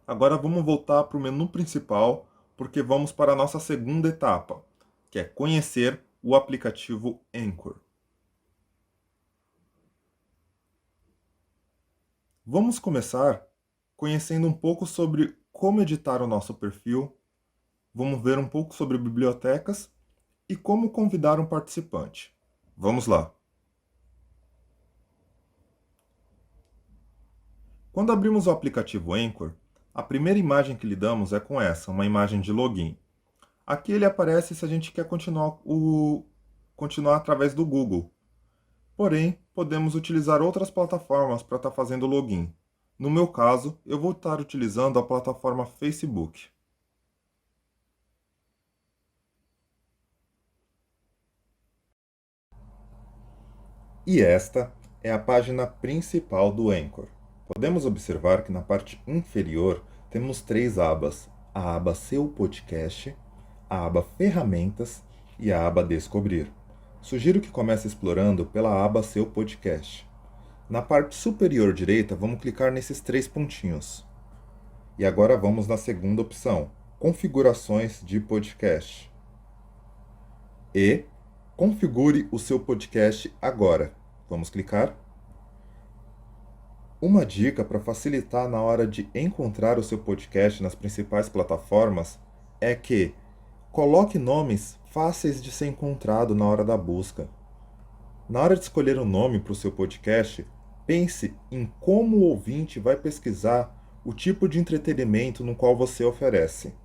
Agora vamos voltar para o menu principal, porque vamos para a nossa segunda etapa, que é conhecer o aplicativo Anchor. Vamos começar conhecendo um pouco sobre como editar o nosso perfil, vamos ver um pouco sobre bibliotecas e como convidar um participante. Vamos lá! Quando abrimos o aplicativo Anchor, a primeira imagem que lhe damos é com essa, uma imagem de login. Aqui ele aparece se a gente quer continuar através do Google. Porém, podemos utilizar outras plataformas para estar fazendo login. No meu caso, eu vou estar utilizando a plataforma Facebook. E esta é a página principal do Anchor. Podemos observar que na parte inferior temos três abas: a aba Seu Podcast, a aba Ferramentas e a aba Descobrir. Sugiro que comece explorando pela aba Seu Podcast. Na parte superior direita, vamos clicar nesses três pontinhos. E agora vamos na segunda opção, Configurações de Podcast. E configure o seu podcast agora. Vamos clicar. Uma dica para facilitar na hora de encontrar o seu podcast nas principais plataformas é que coloque nomes fáceis de ser encontrado na hora da busca. Na hora de escolher um nome para o seu podcast, pense em como o ouvinte vai pesquisar o tipo de entretenimento no qual você oferece.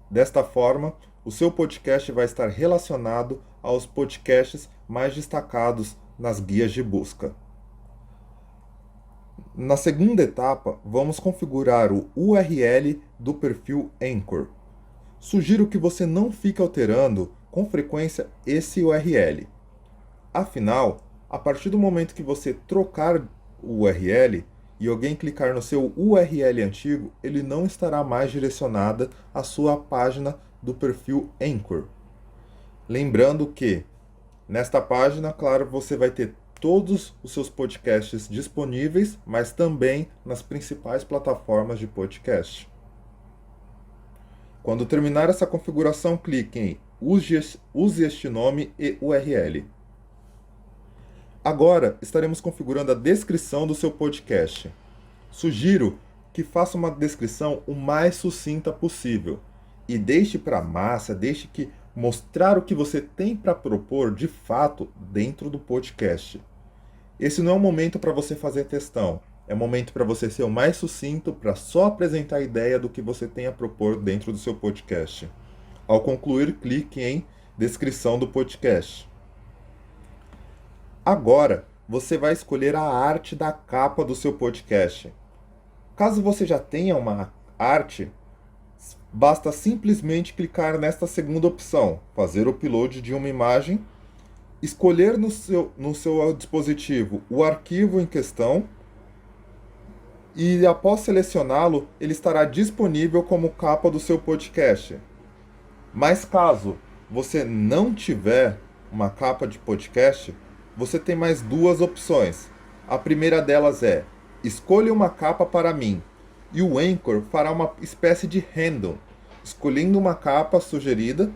Desta forma, o seu podcast vai estar relacionado aos podcasts mais destacados nas guias de busca. Na segunda etapa, vamos configurar o URL do perfil Anchor. Sugiro que você não fique alterando com frequência esse URL. Afinal, a partir do momento que você trocar o URL e alguém clicar no seu URL antigo, ele não estará mais direcionado à sua página do perfil Anchor. Lembrando que, nesta página, claro, você vai ter todos os seus podcasts disponíveis, mas também nas principais plataformas de podcast. Quando terminar essa configuração, clique em Use este nome e URL. Agora estaremos configurando a descrição do seu podcast. Sugiro que faça uma descrição o mais sucinta possível e deixe para a massa, deixe que mostrar o que você tem para propor de fato dentro do podcast. Esse não é um momento para você fazer textão, é um momento para você ser o mais sucinto, para só apresentar a ideia do que você tem a propor dentro do seu podcast. Ao concluir, clique em Descrição do podcast. Agora, você vai escolher a arte da capa do seu podcast. Caso você já tenha uma arte, basta simplesmente clicar nesta segunda opção, fazer o upload de uma imagem, escolher no seu dispositivo o arquivo em questão e após selecioná-lo, ele estará disponível como capa do seu podcast. Mas caso você não tiver uma capa de podcast, você tem mais duas opções. A primeira delas é: escolha uma capa para mim. E o Anchor fará uma espécie de random, escolhendo uma capa sugerida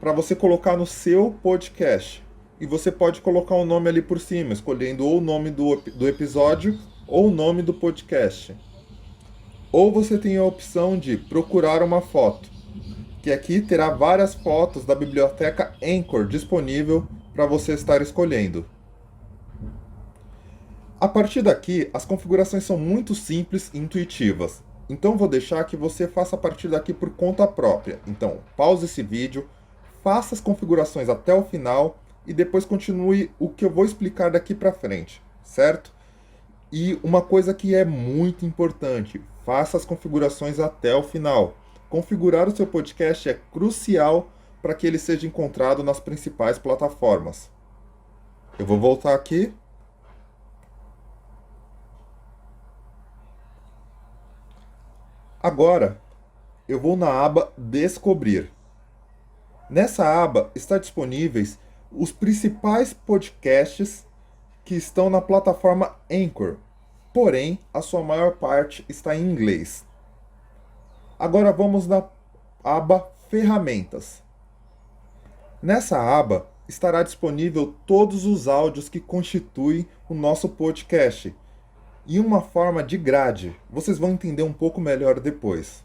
para você colocar no seu podcast. E você pode colocar um nome ali por cima, escolhendo ou o nome do episódio ou o nome do podcast. Ou você tem a opção de procurar uma foto, que aqui terá várias fotos da biblioteca Anchor disponível para você estar escolhendo. A partir daqui, as configurações são muito simples e intuitivas. Então vou deixar que você faça a partir daqui por conta própria. Então, pause esse vídeo, faça as configurações até o final e depois continue o que eu vou explicar daqui para frente, certo? E uma coisa que é muito importante, faça as configurações até o final. Configurar o seu podcast é crucial para que ele seja encontrado nas principais plataformas. Eu vou voltar aqui. Agora, eu vou na aba Descobrir. Nessa aba está disponíveis os principais podcasts que estão na plataforma Anchor, porém a sua maior parte está em inglês. Agora vamos na aba Ferramentas. Nessa aba estará disponível todos os áudios que constituem o nosso podcast e uma forma de grade. Vocês vão entender um pouco melhor depois.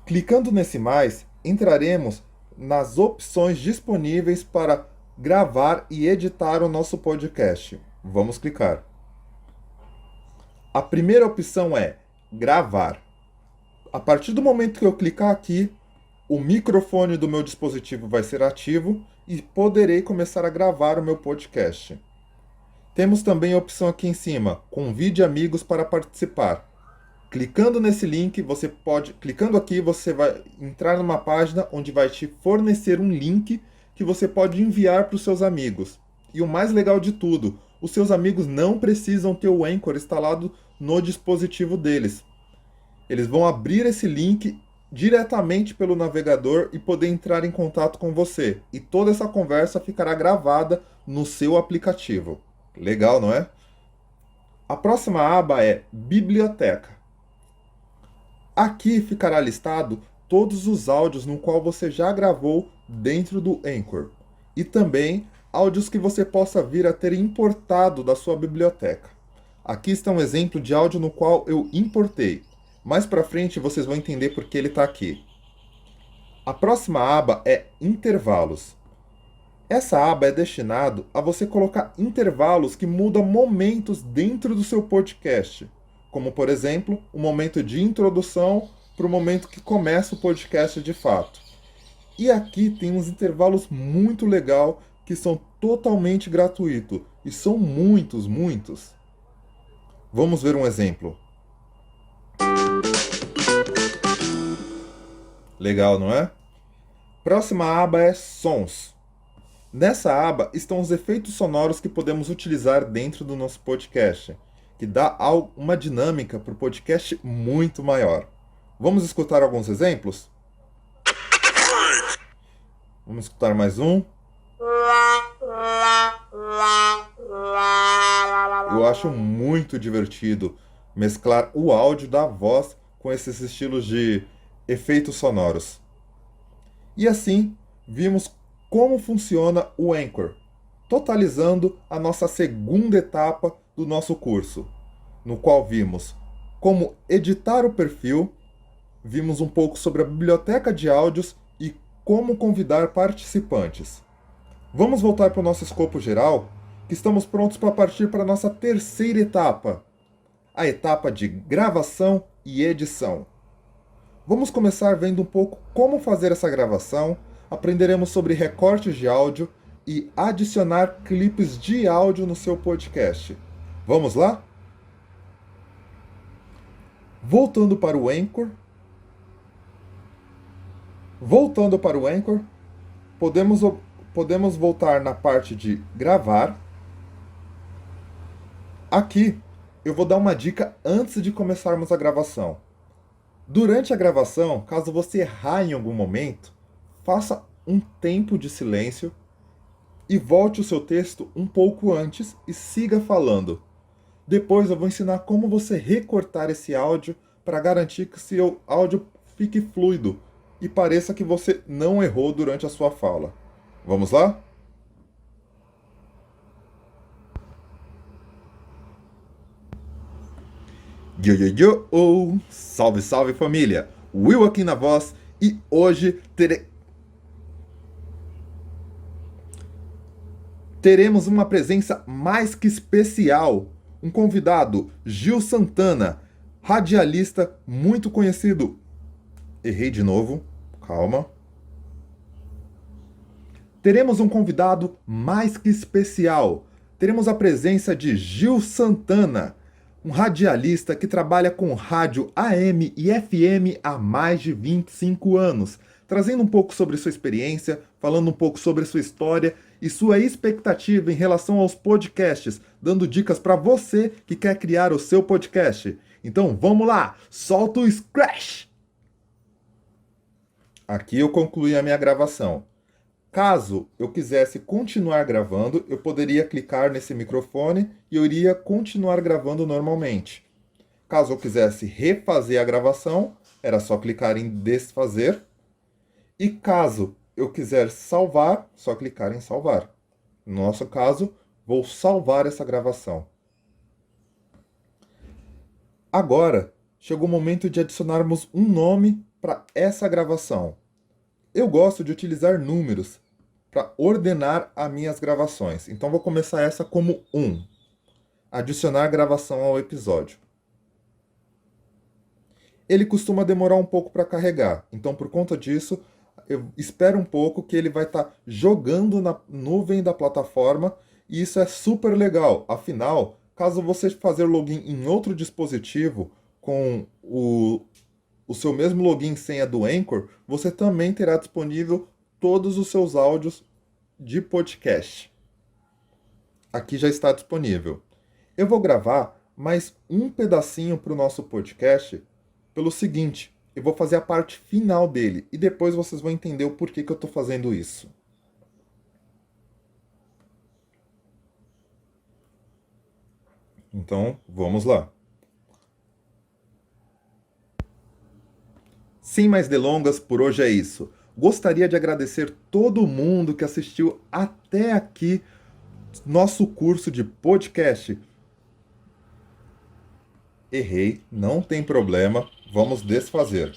Clicando nesse mais, entraremos nas opções disponíveis para gravar e editar o nosso podcast. Vamos clicar. A primeira opção é gravar. A partir do momento que eu clicar aqui, o microfone do meu dispositivo vai ser ativo e poderei começar a gravar o meu podcast. Temos também a opção aqui em cima, convide amigos para participar. Clicando nesse link, clicando aqui, você vai entrar numa página onde vai te fornecer um link que você pode enviar para os seus amigos. E o mais legal de tudo, os seus amigos não precisam ter o Anchor instalado no dispositivo deles. Eles vão abrir esse link diretamente pelo navegador e poder entrar em contato com você. E toda essa conversa ficará gravada no seu aplicativo. Legal, não é? A próxima aba é Biblioteca. Aqui ficará listado todos os áudios no qual você já gravou dentro do Anchor. E também áudios que você possa vir a ter importado da sua biblioteca. Aqui está um exemplo de áudio no qual eu importei. Mais para frente vocês vão entender por que ele está aqui. A próxima aba é Intervalos. Essa aba é destinada a você colocar intervalos que mudam momentos dentro do seu podcast. Como, por exemplo, o momento de introdução para o momento que começa o podcast de fato. E aqui tem uns intervalos muito legais que são totalmente gratuitos. E são muitos. Vamos ver um exemplo. Legal, não é? Próxima aba é Sons. Nessa aba estão os efeitos sonoros que podemos utilizar dentro do nosso podcast, que dá uma dinâmica para o podcast muito maior. Vamos escutar alguns exemplos? Vamos escutar mais um. Eu acho muito divertido mesclar o áudio da voz com esses estilos de efeitos sonoros. E assim, vimos como funciona o Anchor, totalizando a nossa segunda etapa do nosso curso, no qual vimos como editar o perfil, vimos um pouco sobre a biblioteca de áudios e como convidar participantes. Vamos voltar para o nosso escopo geral, que estamos prontos para partir para a nossa terceira etapa, a etapa de gravação e edição. Vamos começar vendo um pouco como fazer essa gravação, aprenderemos sobre recortes de áudio e adicionar clipes de áudio no seu podcast. Vamos lá? Voltando para o Anchor, podemos voltar na parte de gravar. Aqui eu vou dar uma dica antes de começarmos a gravação. Durante a gravação, caso você errar em algum momento, faça um tempo de silêncio e volte o seu texto um pouco antes e siga falando. Depois eu vou ensinar como você recortar esse áudio para garantir que seu áudio fique fluido e pareça que você não errou durante a sua fala. Vamos lá? Salve, salve família! Will aqui na voz e hoje teremos uma presença mais que especial. Um convidado, Gil Santana, radialista muito conhecido. Errei de novo, calma. Teremos um convidado mais que especial. Teremos a presença de Gil Santana, um radialista que trabalha com rádio AM e FM há mais de 25 anos, trazendo um pouco sobre sua experiência, falando um pouco sobre sua história e sua expectativa em relação aos podcasts, dando dicas para você que quer criar o seu podcast. Então vamos lá, solta o Scratch! Aqui eu concluí a minha gravação. Caso eu quisesse continuar gravando, eu poderia clicar nesse microfone e eu iria continuar gravando normalmente. Caso eu quisesse refazer a gravação, era só clicar em desfazer. E caso eu quiser salvar, só clicar em salvar. No nosso caso, vou salvar essa gravação. Agora, chegou o momento de adicionarmos um nome para essa gravação. Eu gosto de utilizar números para ordenar as minhas gravações. Então vou começar essa como 1. Adicionar gravação ao episódio. Ele costuma demorar um pouco para carregar. Então por conta disso, eu espero um pouco que ele vai estar jogando na nuvem da plataforma e isso é super legal. Afinal, caso você fazer login em outro dispositivo com o seu mesmo login e senha do Anchor, você também terá disponível todos os seus áudios de podcast. Aqui já está disponível. Eu vou gravar mais um pedacinho para o nosso podcast pelo seguinte, eu vou fazer a parte final dele e depois vocês vão entender o porquê que eu estou fazendo isso. Então, vamos lá. Sem mais delongas, por hoje é isso. Gostaria de agradecer todo mundo que assistiu até aqui nosso curso de podcast. Errei, não tem problema, vamos desfazer.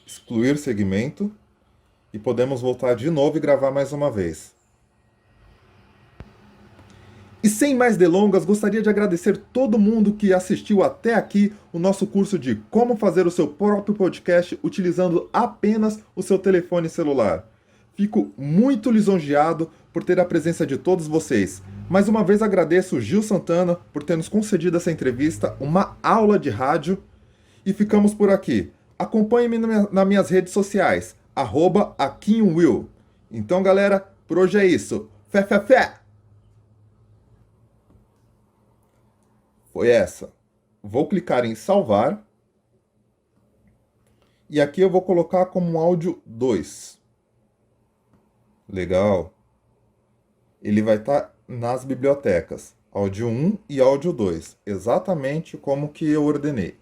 Excluir segmento e podemos voltar de novo e gravar mais uma vez. E sem mais delongas, gostaria de agradecer todo mundo que assistiu até aqui o nosso curso de como fazer o seu próprio podcast utilizando apenas o seu telefone celular. Fico muito lisonjeado por ter a presença de todos vocês. Mais uma vez agradeço o Gil Santana por ter nos concedido essa entrevista, uma aula de rádio. E ficamos por aqui. Acompanhe-me nas minhas redes sociais, @AquinWill. Então, galera, por hoje é isso. Fé, fé, fé! Foi essa. Vou clicar em salvar. E aqui eu vou colocar como áudio 2. Legal. Ele vai estar nas bibliotecas. Áudio 1 e áudio 2. Exatamente como que eu ordenei.